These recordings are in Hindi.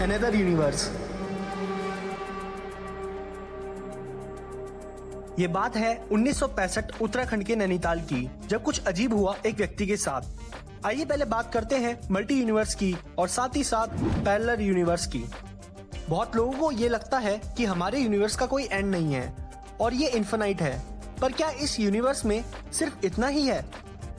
Another universe. ये बात है 1965 उत्तराखंड के नैनीताल की, जब कुछ अजीब हुआ एक व्यक्ति के साथ। आइए पहले बात करते हैं मल्टी यूनिवर्स की और साथ ही साथ पैरेलल यूनिवर्स की। बहुत लोगों को ये लगता है कि हमारे यूनिवर्स का कोई एंड नहीं है और ये इन्फिनाइट है, पर क्या इस यूनिवर्स में सिर्फ इतना ही है?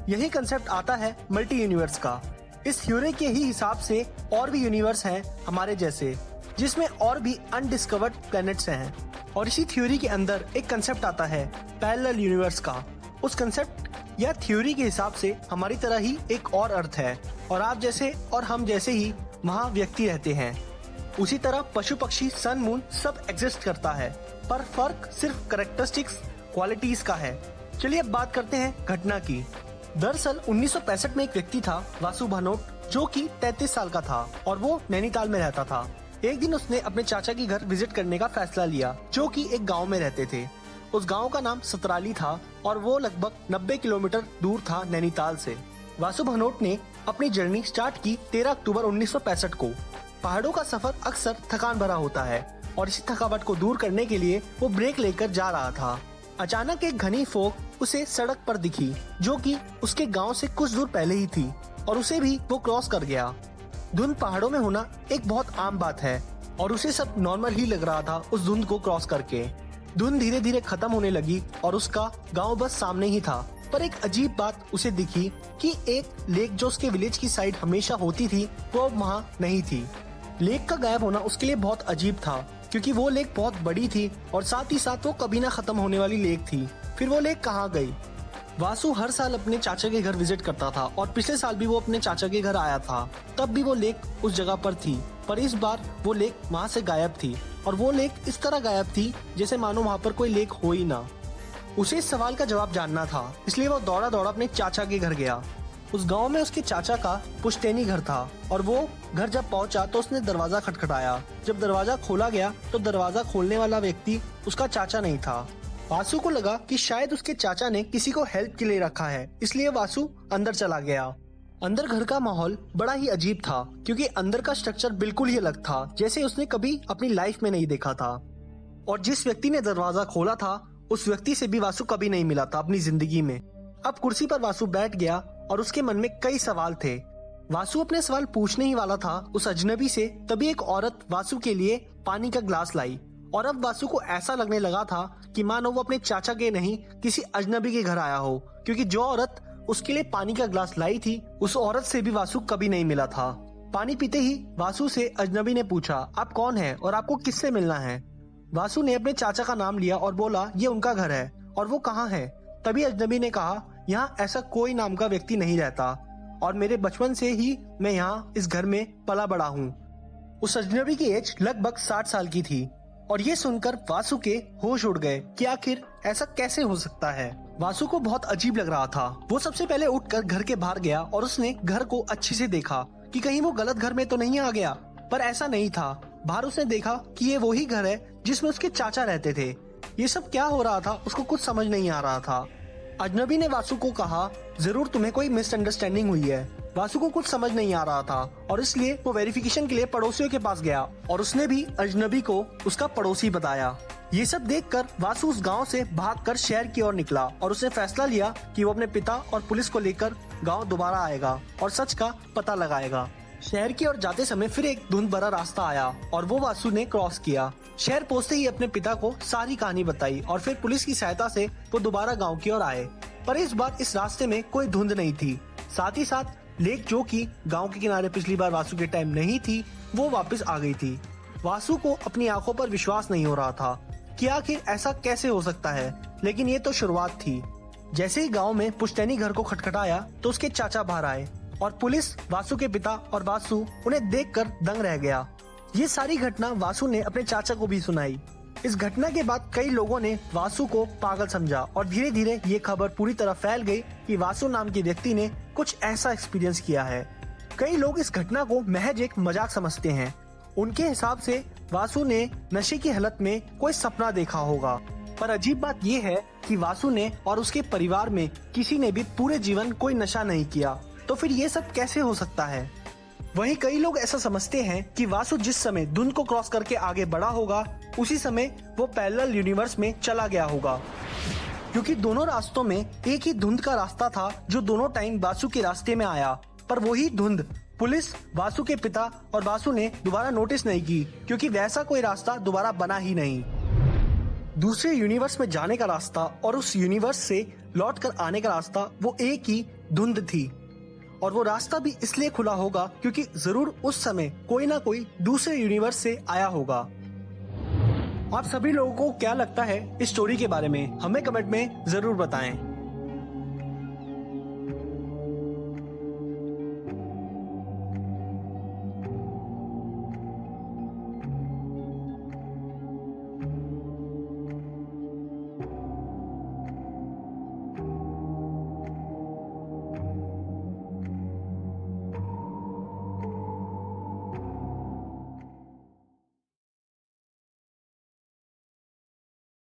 यही कंसेप्ट आता है मल्टी यूनिवर्स का। इस थ्योरी के ही हिसाब से और भी यूनिवर्स हैं हमारे जैसे, जिसमें और भी अनडिस्कवर्ड प्लैनेट्स हैं। और इसी थ्योरी के अंदर एक कंसेप्ट आता है पैरेलल यूनिवर्स का। उस कंसेप्ट या थ्योरी के हिसाब से हमारी तरह ही एक और अर्थ है और आप जैसे और हम जैसे ही वहाँ व्यक्ति रहते हैं। उसी तरह पशु पक्षी सन मून सब एग्जिस्ट करता है, पर फर्क सिर्फ कैरेक्टरिस्टिक्स क्वालिटीज का है। चलिए अब बात करते हैं घटना की। दरअसल 1965 में एक व्यक्ति था वासु भानोट, जो कि 33 साल का था और वो नैनीताल में रहता था। एक दिन उसने अपने चाचा के घर विजिट करने का फैसला लिया, जो कि एक गांव में रहते थे। उस गांव का नाम सतराली था और वो लगभग 90 किलोमीटर दूर था नैनीताल से। वासु भानोट ने अपनी जर्नी स्टार्ट की 13 अक्टूबर 1965 को। पहाड़ों का सफर अक्सर थकान भरा होता है और इसी थकावट को दूर करने के लिए वो ब्रेक लेकर जा रहा था। अचानक एक घनी फोग उसे सड़क पर दिखी, जो कि उसके गांव से कुछ दूर पहले ही थी, और उसे भी वो क्रॉस कर गया। धुंध पहाड़ों में होना एक बहुत आम बात है और उसे सब नॉर्मल ही लग रहा था उस धुंध को क्रॉस करके। धुंध धीरे धीरे खत्म होने लगी और उसका गांव बस सामने ही था, पर एक अजीब बात उसे दिखी कि एक लेक जो उसके विलेज की साइड हमेशा होती थी, वो अब वहाँ नहीं थी। लेक का गायब होना उसके लिए बहुत अजीब था, क्योंकि वो लेक बहुत बड़ी थी और साथ ही साथ वो कभी ना खत्म होने वाली लेक थी। फिर वो लेक कहाँ गई? वासु हर साल अपने चाचा के घर विजिट करता था और पिछले साल भी वो अपने चाचा के घर आया था, तब भी वो लेक उस जगह पर थी, पर इस बार वो लेक वहाँ से गायब थी और वो लेक इस तरह गायब थी जैसे मानो वहाँ पर कोई लेक हो ही ना। उसे इस सवाल का जवाब जानना था, इसलिए वो दौड़ा दौड़ा अपने चाचा के घर गया। उस गांव में उसके चाचा का पुश्तैनी घर था और वो घर जब पहुंचा तो उसने दरवाजा खटखटाया। जब दरवाजा खोला गया तो दरवाजा खोलने वाला व्यक्ति उसका चाचा नहीं था। वासु को लगा कि शायद उसके चाचा ने किसी को हेल्प के लिए रखा है, इसलिए वासु अंदर चला गया। अंदर घर का माहौल बड़ा ही अजीब था, क्योंकि अंदर का स्ट्रक्चर बिल्कुल ही अलग था, जैसे उसने कभी अपनी लाइफ में नहीं देखा था। और जिस व्यक्ति ने दरवाजा खोला था, उस व्यक्ति से भी वासु कभी नहीं मिला था अपनी जिंदगी में। अब कुर्सी पर वासु बैठ गया और उसके मन में कई सवाल थे। वासु अपने सवाल पूछने ही वाला था उस अजनबी से, तभी एक औरत वासु के लिए पानी का ग्लास लाई और अब वासु को ऐसा लगने लगा था कि मानो वो अपने चाचा के नहीं किसी अजनबी के घर आया हो, क्योंकि जो औरत उसके लिए पानी का ग्लास लाई थी, उस औरत से भी वासु कभी नहीं मिला था। पानी पीते ही वासु से अजनबी ने पूछा, आप कौन है और आपको किससे मिलना है? वासु ने अपने चाचा का नाम लिया और बोला ये उनका घर है और वो कहाँ है। तभी अजनबी ने कहा, यहाँ ऐसा कोई नाम का व्यक्ति नहीं रहता और मेरे बचपन से ही मैं यहाँ इस घर में पला बड़ा हूँ। उस अजनबी की एज लगभग 60 साल की थी और ये सुनकर वासु के होश उड़ गए कि आखिर ऐसा कैसे हो सकता है। वासु को बहुत अजीब लग रहा था। वो सबसे पहले उठकर घर के बाहर गया और उसने घर को अच्छे से देखा कि कहीं वो गलत घर में तो नहीं आ गया, पर ऐसा नहीं था। बाहर उसने देखा कि ये वही घर है जिसमें उसके चाचा रहते थे। ये सब क्या हो रहा था उसको कुछ समझ नहीं आ रहा था। अजनबी ने वासु को कहा, जरूर तुम्हें कोई मिसअंडरस्टैंडिंग हुई है। वासु को कुछ समझ नहीं आ रहा था और इसलिए वो वेरिफिकेशन के लिए पड़ोसियों के पास गया और उसने भी अजनबी को उसका पड़ोसी बताया। ये सब देखकर वासु उस गांव से भागकर शहर की ओर निकला और उसने फैसला लिया कि वो अपने पिता और पुलिस को लेकर गांव दोबारा आएगा और सच का पता लगाएगा। शहर की ओर जाते समय फिर एक धुंध भरा रास्ता आया और वो वासु ने क्रॉस किया। शहर पहुंचते ही अपने पिता को सारी कहानी बताई और फिर पुलिस की सहायता से वो दोबारा गांव की ओर आए, पर इस बार इस रास्ते में कोई धुंध नहीं थी। साथ ही साथ लेक, जो कि गांव के किनारे पिछली बार वासु के टाइम नहीं थी, वो वापस आ गई थी। वासु को अपनी आंखों पर विश्वास नहीं हो रहा था कि आखिर ऐसा कैसे हो सकता है, लेकिन ये तो शुरुआत थी। जैसे ही गांव में पुश्तैनी घर को खटखटाया तो उसके चाचा बाहर आए और पुलिस, वासु के पिता और वासु उन्हें देखकर दंग रह गया। ये सारी घटना वासु ने अपने चाचा को भी सुनाई। इस घटना के बाद कई लोगों ने वासु को पागल समझा और धीरे धीरे ये खबर पूरी तरह फैल गई कि वासु नाम के व्यक्ति ने कुछ ऐसा एक्सपीरियंस किया है। कई लोग इस घटना को महज एक मजाक समझते हैं। उनके हिसाब से वासु ने नशे की हालत में कोई सपना देखा होगा, पर अजीब बात ये है कि वासु ने और उसके परिवार में किसी ने भी पूरे जीवन कोई नशा नहीं किया, तो फिर ये सब कैसे हो सकता है? वहीं कई लोग ऐसा समझते हैं कि वासु जिस समय धुंध को क्रॉस करके आगे बढ़ा होगा उसी समय वो पैरेलल यूनिवर्स में चला गया होगा, क्योंकि दोनों रास्तों में एक ही धुंध का रास्ता था जो दोनों टाइम वासु के रास्ते में आया, पर वही धुंध पुलिस, वासु के पिता और वासु ने दोबारा नोटिस नहीं की, क्योंकि वैसा कोई रास्ता दोबारा बना ही नहीं। दूसरे यूनिवर्स में जाने का रास्ता और उस यूनिवर्स से लौट कर आने का रास्ता वो एक ही धुंध थी, और वो रास्ता भी इसलिए खुला होगा क्योंकि जरूर उस समय कोई ना कोई दूसरे यूनिवर्स से आया होगा। आप सभी लोगों को क्या लगता है इस स्टोरी के बारे में, हमें कमेंट में जरूर बताएं।